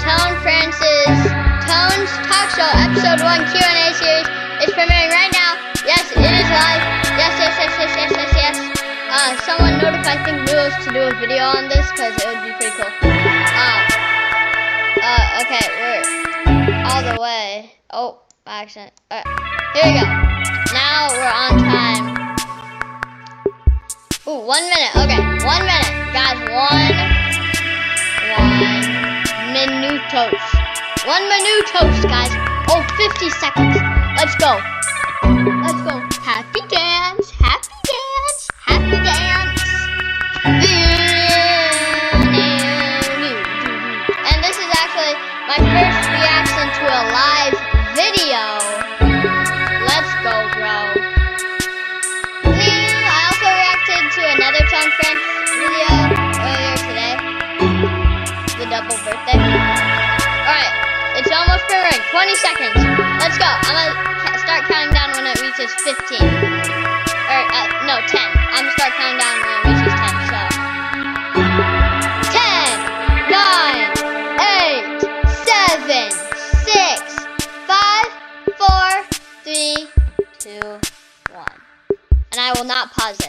ToneFrance's Tone's Talkshow Episode 1 Q&A series is premiering right now. Yes, it is live. Yes. Someone notified Think Noodles to do a video on this because it would be pretty cool. Okay, we're all the way. Oh, by accident. Alright, here we go. Now we're on time. Ooh, 1 minute. Okay, 1 minute. Guys, one minutos. 1 minutos, guys. Oh, 50 seconds. Let's go. Happy dance. And this is actually my first reaction to a live video. Let's go, bro. I also reacted to another ToneFrance video earlier today. The double birthday. Alright, it's almost premiering. 20 seconds. Let's go. I'm gonna start counting down when it reaches 15. No, 10. I'm gonna start counting down when it reaches 10. So 10, 9, 8, 7, 6, 5, 4, 3, 2, 1. And I will not pause it.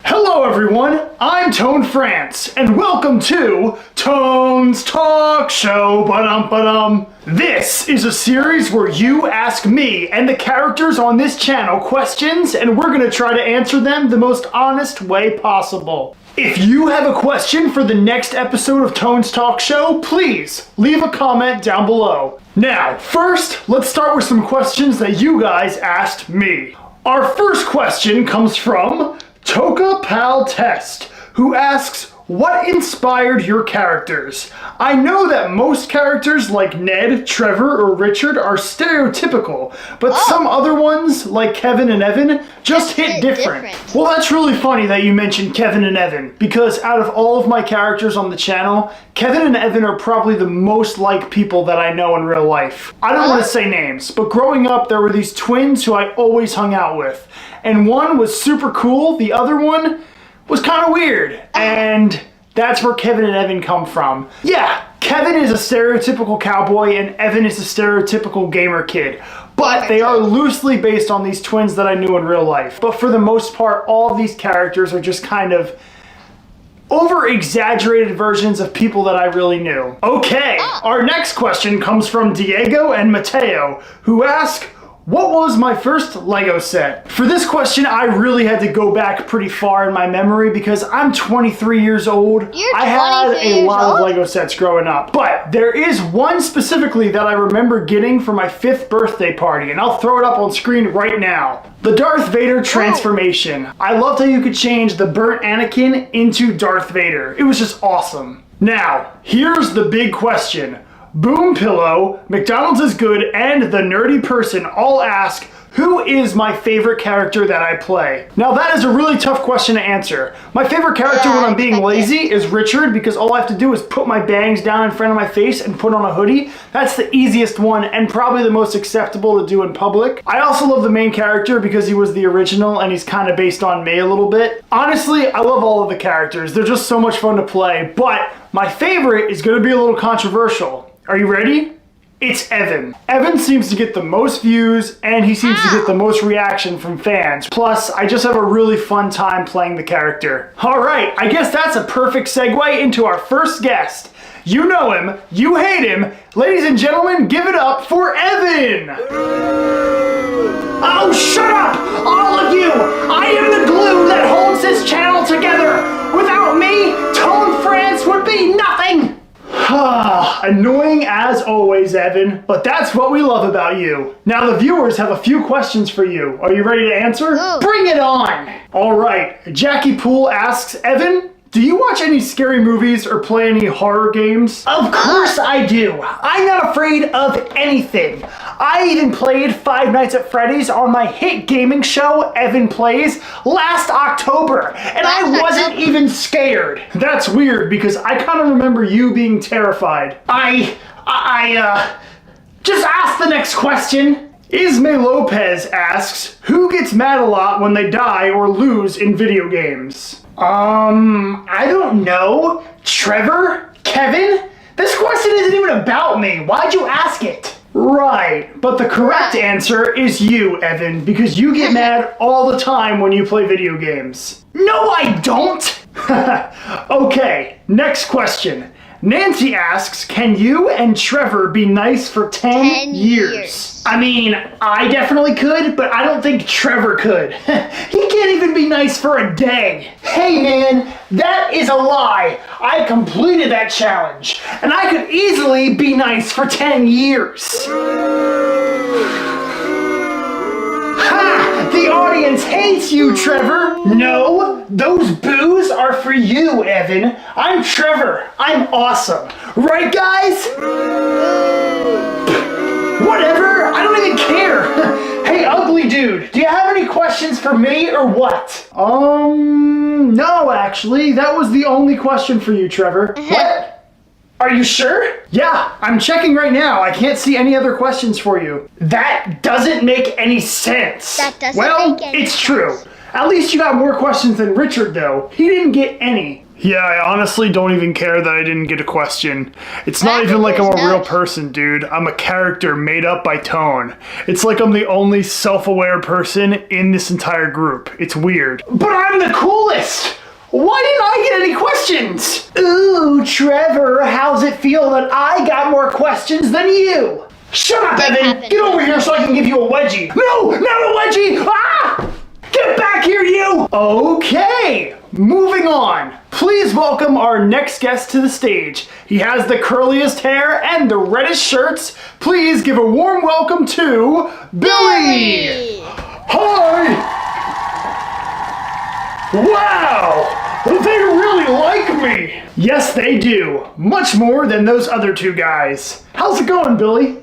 Hello everyone, I'm ToneFrance, and welcome to Tone's Talk Show. Ba-dum. This is a series where you ask me and the characters on this channel questions, and we're gonna try to answer them the most honest way possible. If you have a question for the next episode of Tone's Talk Show, please leave a comment down below. Now, first, let's start with some questions that you guys asked me. Our first question comes from Toka Pal Test, who asks, what inspired your characters? I know that most characters like Ned, Trevor, or Richard are stereotypical, but some other ones, like Kevin and Evan, just hit different. Well, that's really funny that you mentioned Kevin and Evan, because out of all of my characters on the channel, Kevin and Evan are probably the most like people that I know in real life. I don't want to say names, but growing up there were these twins who I always hung out with. And one was super cool, the other one was kind of weird. And that's where Kevin and Evan come from. Yeah, Kevin is a stereotypical cowboy and Evan is a stereotypical gamer kid. But they are loosely based on these twins that I knew in real life. But for the most part, all of these characters are just kind of over-exaggerated versions of people that I really knew. Okay, our next question comes from Diego and Mateo, who ask, what was my first Lego set? For this question, I really had to go back pretty far in my memory because I'm 23 years old. I had a lot of Lego sets growing up. But there is one specifically that I remember getting for my 5th birthday party, and I'll throw it up on screen right now. The Darth Vader transformation. I loved how you could change the burnt Anakin into Darth Vader. It was just awesome. Now, here's the big question. Boom Pillow, McDonald's is Good, and The Nerdy Person all ask, who is my favorite character that I play? Now that is a really tough question to answer. My favorite character when I'm being lazy is Richard, because all I have to do is put my bangs down in front of my face and put on a hoodie. That's the easiest one and probably the most acceptable to do in public. I also love the main character because he was the original and he's kind of based on me a little bit. Honestly, I love all of the characters. They're just so much fun to play, but my favorite is going to be a little controversial. Are you ready? It's Evan. Evan seems to get the most views and he seems to get the most reaction from fans. Plus, I just have a really fun time playing the character. Alright, I guess that's a perfect segue into our first guest. You know him, you hate him. Ladies and gentlemen, give it up for Evan! Oh, shut up! All of you! I am the glue that holds this channel together! Without me, ToneFrance would be nothing! Annoying as always, Evan, but that's what we love about you. Now the viewers have a few questions for you. Are you ready to answer? Bring it on! Alright, Jackie Poole asks, Evan, do you watch any scary movies or play any horror games? Of course I do. I'm not afraid of anything. I even played Five Nights at Freddy's on my hit gaming show, Evan Plays, last October, and I wasn't even scared. That's weird because I kind of remember you being terrified. Just ask the next question. Ismay Lopez asks, who gets mad a lot when they die or lose in video games? I don't know. Trevor? Kevin? This question isn't even about me. Why'd you ask it? Right, but the correct answer is you, Evan, because you get mad all the time when you play video games. No, I don't! Okay, next question. Nancy asks, can you and Trevor be nice for 10 years? I mean, I definitely could, but I don't think Trevor could. He can't even be nice for a day. Hey man, that is a lie. I completed that challenge, and I could easily be nice for 10 years. Ha! The audience hates you, Trevor. No, those boos are for you, Evan. I'm Trevor. I'm awesome. Right, guys? Whatever. I don't even care. Hey, ugly dude, do you have any questions for me or what? No, actually. That was the only question for you, Trevor. What? Are you sure? Yeah, I'm checking right now. I can't see any other questions for you. That doesn't make any sense. That doesn't make any it's sense. true. At least you got more questions than Richard, though. He didn't get any. Yeah, I honestly don't even care that I didn't get a question. It's not even like I'm a real person, dude. I'm a character made up by Tone. It's like I'm the only self-aware person in this entire group. It's weird. But I'm the coolest! Why didn't I get any questions? Ooh, Trevor, how's it feel that I got more questions than you? Shut up, Evan! Get over here so I can give you a wedgie. No, not a wedgie! Ah! Get back here, you! Okay, moving on. Please welcome our next guest to the stage. He has the curliest hair and the reddest shirts. Please give a warm welcome to Billy! Hi! Wow! They really like me! Yes, they do. Much more than those other two guys. How's it going, Billy?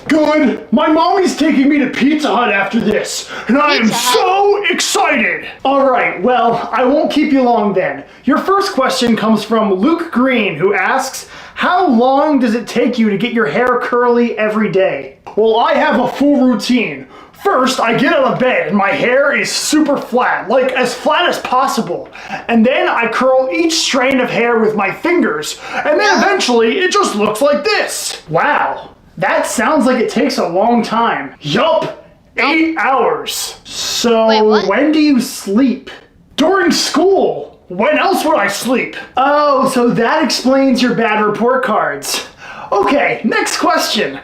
Good. My mommy's taking me to Pizza Hut after this, and I am so excited! Alright, well, I won't keep you long then. Your first question comes from Luke Green, who asks, how long does it take you to get your hair curly every day? Well, I have a full routine. First, I get out of bed and my hair is super flat, like as flat as possible. And then I curl each strand of hair with my fingers, and then eventually it just looks like this. Wow, that sounds like it takes a long time. Yup, 8 hours. So when do you sleep? During school. When else would I sleep? Oh, so that explains your bad report cards. Okay, next question.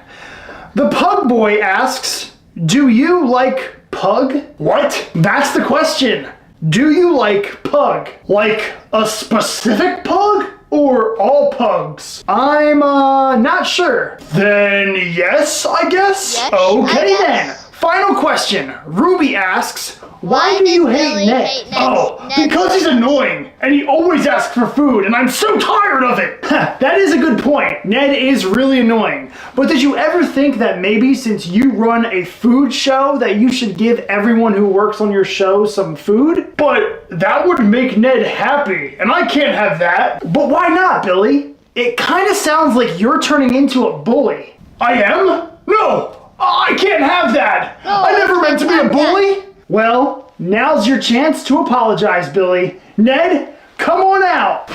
The Pug Boy asks, do you like pug? What? That's the question. Do you like pug? Like a specific pug? Or all pugs? I'm not sure. Then yes, I guess? Yes, okay I guess. then. Final question. Ruby asks, why do you hate Ned? Oh, because he's annoying, and he always asks for food, and I'm so tired of it! That is a good point. Ned is really annoying. But did you ever think that maybe since you run a food show that you should give everyone who works on your show some food? But that would make Ned happy, and I can't have that. But why not, Billy? It kind of sounds like you're turning into a bully. I am? No! I can't have that! I never meant to be a bully! Well, now's your chance to apologize, Billy. Ned, come on out.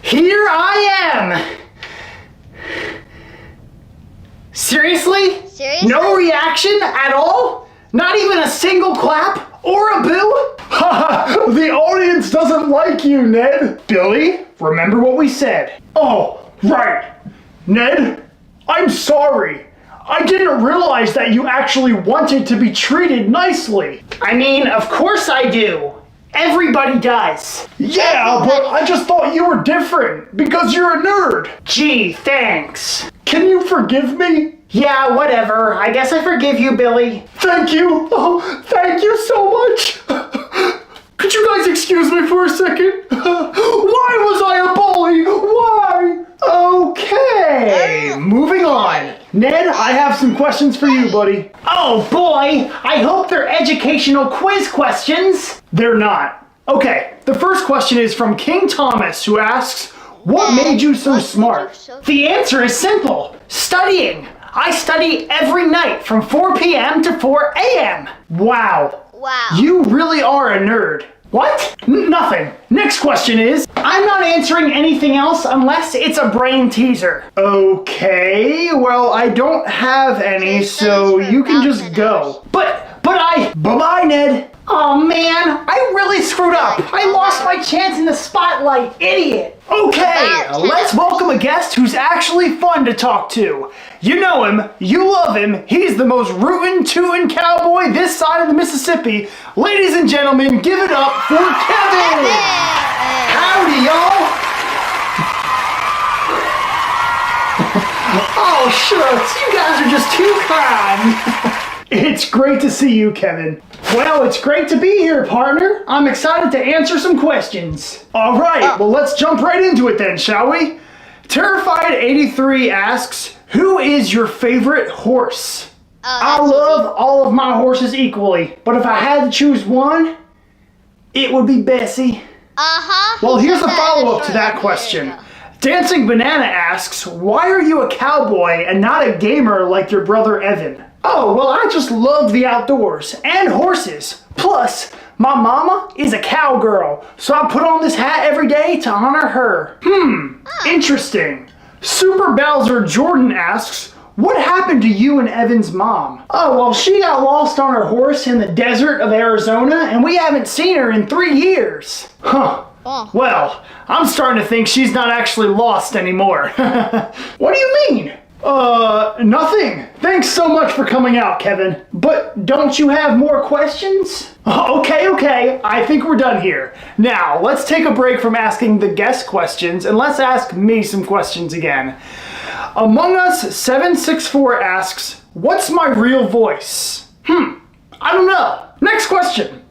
Here I am. Seriously? Seriously? No reaction at all? Not even a single clap or a boo? Haha, the audience doesn't like you, Ned. Billy, remember what we said. Oh, right. Ned, I'm sorry. I didn't realize that you actually wanted to be treated nicely. I mean, of course I do. Everybody does. Yeah, but I just thought you were different because you're a nerd. Gee, thanks. Can you forgive me? Yeah, whatever. I guess I forgive you, Billy. Thank you. Oh, thank you so much. Could you guys excuse me for a second? Why was I a bully? Why? Okay, moving on. Ned, I have some questions for you, buddy. Oh boy, I hope they're educational quiz questions. They're not. Okay, the first question is from King Thomas, who asks, what made you so smart? The answer is simple. Studying. I study every night from 4 p.m. to 4 a.m. Wow. Wow. You really are a nerd. What? Nothing. Next question is, I'm not answering anything else unless it's a brain teaser. Okay, well, I don't have any, so you can just go. Bye-bye, Ned. Oh man, I really screwed up. I lost my chance in the spotlight, idiot. Okay, let's welcome a guest who's actually fun to talk to. You know him, you love him, he's the most rootin' tootin' cowboy this side of the Mississippi. Ladies and gentlemen, give it up for Kevin! Howdy, y'all! Oh, shucks, you guys are just too kind. It's great to see you, Kevin. Well, it's great to be here, partner. I'm excited to answer some questions. All right, well, let's jump right into it then, shall we? Terrified83 asks, who is your favorite horse? I love all of my horses equally, but if I had to choose one, it would be Bessie. Well, here's a follow-up to that question. Dancing Banana asks, why are you a cowboy and not a gamer like your brother Evan? Oh, well, I just love the outdoors and horses. Plus, my mama is a cowgirl, so I put on this hat every day to honor her. Interesting. Super Bowser Jordan asks, what happened to you and Evan's mom? Oh, well, she got lost on her horse in the desert of Arizona, and we haven't seen her in 3 years. Huh. Well, I'm starting to think she's not actually lost anymore. What do you mean? Nothing. Thanks so much for coming out, Kevin. But don't you have more questions? Okay. I think we're done here. Now, let's take a break from asking the guest questions and let's ask me some questions again. Among Us 764 asks, what's my real voice? I don't know. Next question.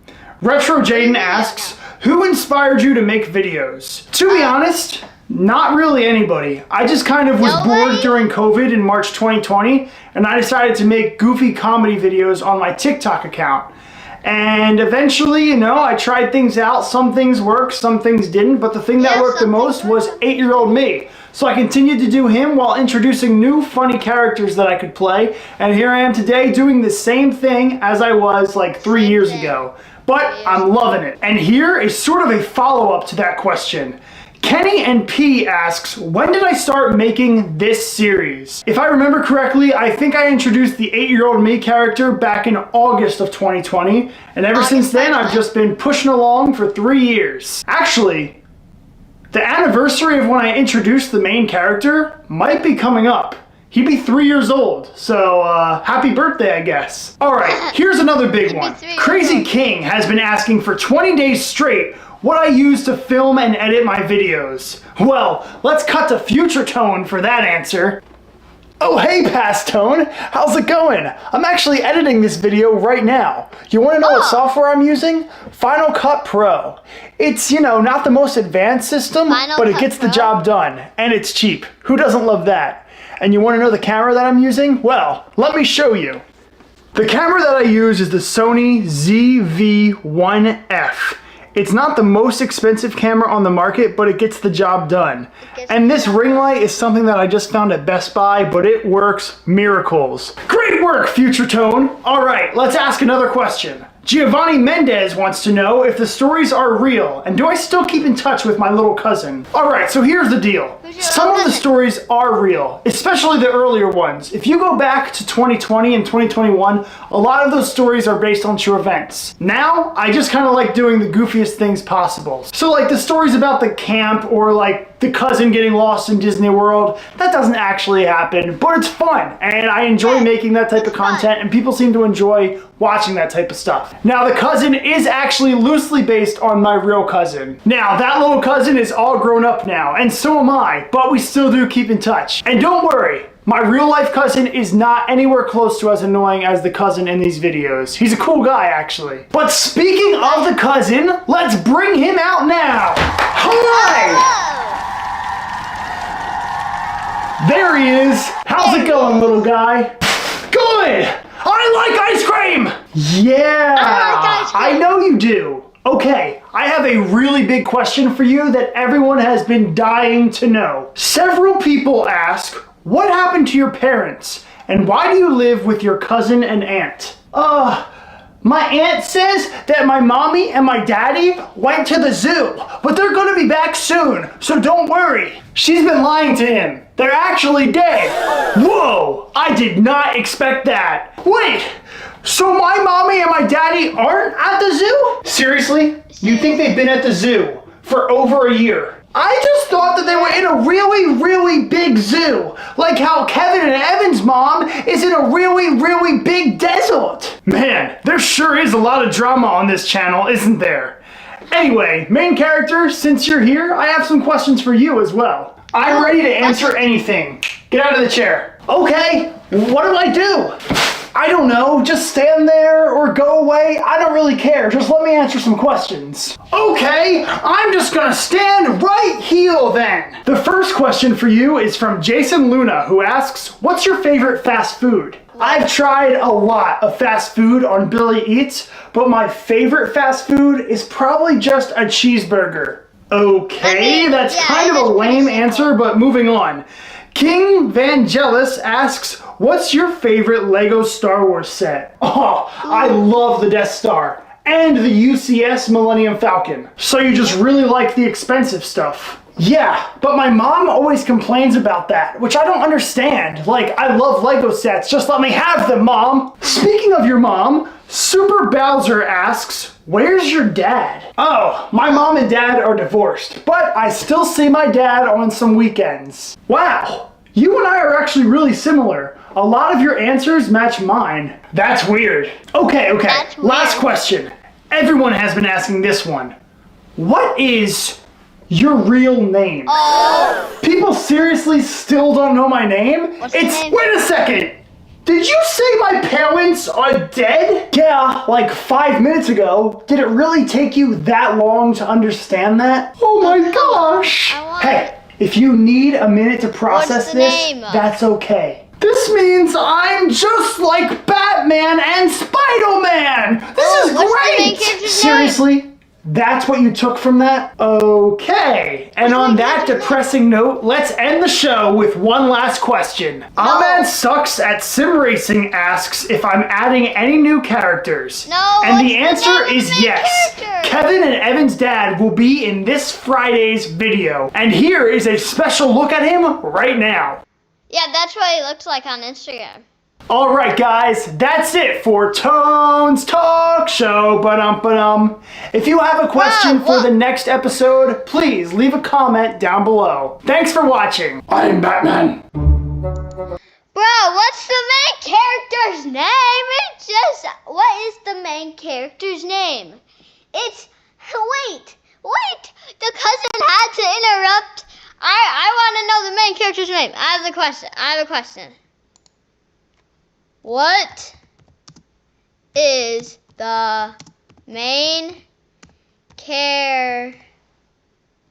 Retro Jaden asks, who inspired you to make videos? To be honest, not really anybody. I just kind of was bored during COVID in March 2020, and I decided to make goofy comedy videos on my TikTok account. And eventually, I tried things out. Some things worked, some things didn't, but the thing that worked the most was 8-year-old me. So I continued to do him while introducing new funny characters that I could play, and here I am today doing the same thing as I was like 3 years ago. But I'm loving it. And here is sort of a follow-up to that question. Kenny and P asks, when did I start making this series? If I remember correctly, I think I introduced the 8-year-old me character back in August of 2020, and ever since then I've just been pushing along for 3 years. Actually, the anniversary of when I introduced the main character might be coming up. He'd be 3 years old, so happy birthday, I guess. All right, here's another big one. Crazy King has been asking for 20 days straight what I use to film and edit my videos. Well, let's cut to Future Tone for that answer. Oh, hey, Past Tone. How's it going? I'm actually editing this video right now. You want to know what software I'm using? Final Cut Pro. It's, not the most advanced system, but it gets the job done. And it's cheap. Who doesn't love that? And you want to know the camera that I'm using? Well, let me show you. The camera that I use is the Sony ZV-1F. It's not the most expensive camera on the market, but it gets the job done. And this ring light is something that I just found at Best Buy, but it works miracles. Great work, Future Tone. All right, let's ask another question. Giovanni Mendez wants to know if the stories are real, and do I still keep in touch with my little cousin? Alright, so here's the deal. Some of the stories are real, especially the earlier ones. If you go back to 2020 and 2021, a lot of those stories are based on true events. Now, I just kind of like doing the goofiest things possible. So like the stories about the camp or like the cousin getting lost in Disney World, that doesn't actually happen, but it's fun, and I enjoy making that type of content, and people seem to enjoy watching that type of stuff. Now, the cousin is actually loosely based on my real cousin. Now, that little cousin is all grown up now, and so am I, but we still do keep in touch. And don't worry, my real life cousin is not anywhere close to as annoying as the cousin in these videos. He's a cool guy, actually. But speaking of the cousin, let's bring him out now. Hi! There he is. How's it going, little guy? Good! I like ice cream! Yeah! I like ice cream. I know you do. Okay, I have a really big question for you that everyone has been dying to know. Several people ask, what happened to your parents? And why do you live with your cousin and aunt? My aunt says that my mommy and my daddy went to the zoo, but they're gonna be back soon, so don't worry. She's been lying to him. They're actually dead. Whoa, I did not expect that. Wait, so my mommy and my daddy aren't at the zoo? Seriously? You think they've been at the zoo for over a year? I just thought that they were in a really, really big zoo. Like how Kevin and Evan's mom is in a really, really big desert. Man, there sure is a lot of drama on this channel, isn't there? Anyway, main character, since you're here, I have some questions for you as well. I'm ready to answer anything. Get out of the chair. Okay, what do I do? I don't know, just stand there or go away. I don't really care. Just let me answer some questions. Okay, I'm just gonna stand right here then. The first question for you is from Jason Luna, who asks, what's your favorite fast food? I've tried a lot of fast food on Billy Eats, but my favorite fast food is probably just a cheeseburger. Okay, that's kind of a lame answer, but moving on. King Vangelis asks, what's your favorite Lego Star Wars set? Oh, I love the Death Star and the UCS Millennium Falcon. So you just really like the expensive stuff. Yeah, but my mom always complains about that, which I don't understand. Like, I love Lego sets, just let me have them, Mom. Speaking of your mom, Super Bowser asks, where's your dad? Oh, my mom and dad are divorced, but I still see my dad on some weekends. Wow, you and I are actually really similar. A lot of your answers match mine. That's weird. Okay, That's weird. Last question. Everyone has been asking this one. What is your real name? Oh. People seriously still don't know my name? What's your name? Wait a second. Did you say my parents are dead? Yeah, like 5 minutes ago. Did it really take you that long to understand that? Oh my gosh. Hey, if you need a minute to process this, name? that's okay. This means I'm just like Batman and Spider-Man. This is what's the main great. character's name? Seriously? That's what you took from that? Okay. And on that depressing note, let's end the show with one last question. Ahmed Sucks at Sim Racing asks if I'm adding any new characters. No, and the answer is main yes. character? Kevin and Evan's dad will be in this Friday's video. And here is a special look at him right now. Yeah, that's what he looks like on Instagram. Alright guys, that's it for Tone's Talk Show. If you have a question for the next episode, please leave a comment down below. Thanks for watching. I'm Batman. Bro, what's the main character's name? It's just, what is the main character's name? It's, wait, the cousin had to interrupt. I want to know the main character's name. I have a question. What is the main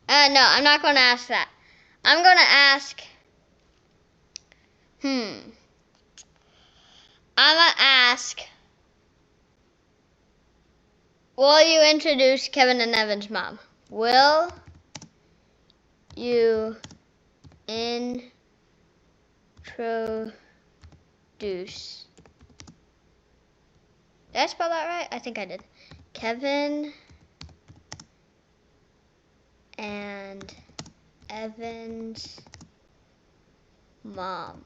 no, I'm not going to ask that. I'm going to ask, I'm going to ask, will you introduce Kevin and Evan's mom? Will you introduce... Did I spell that right? I think I did. Kevin and Evan's mom.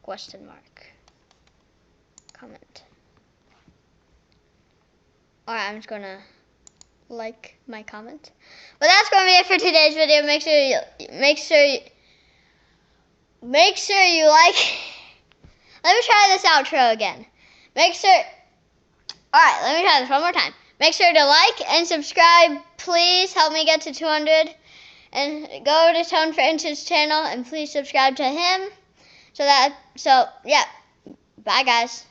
Question mark. Comment. Alright, I'm just gonna like my comment. But that's gonna be it for today's video. Make sure you like. Let me try this outro again. Alright, let me try this one more time. Make sure to like and subscribe. Please help me get to 200. And go to ToneFrance's channel and please subscribe to him. So yeah. Bye guys.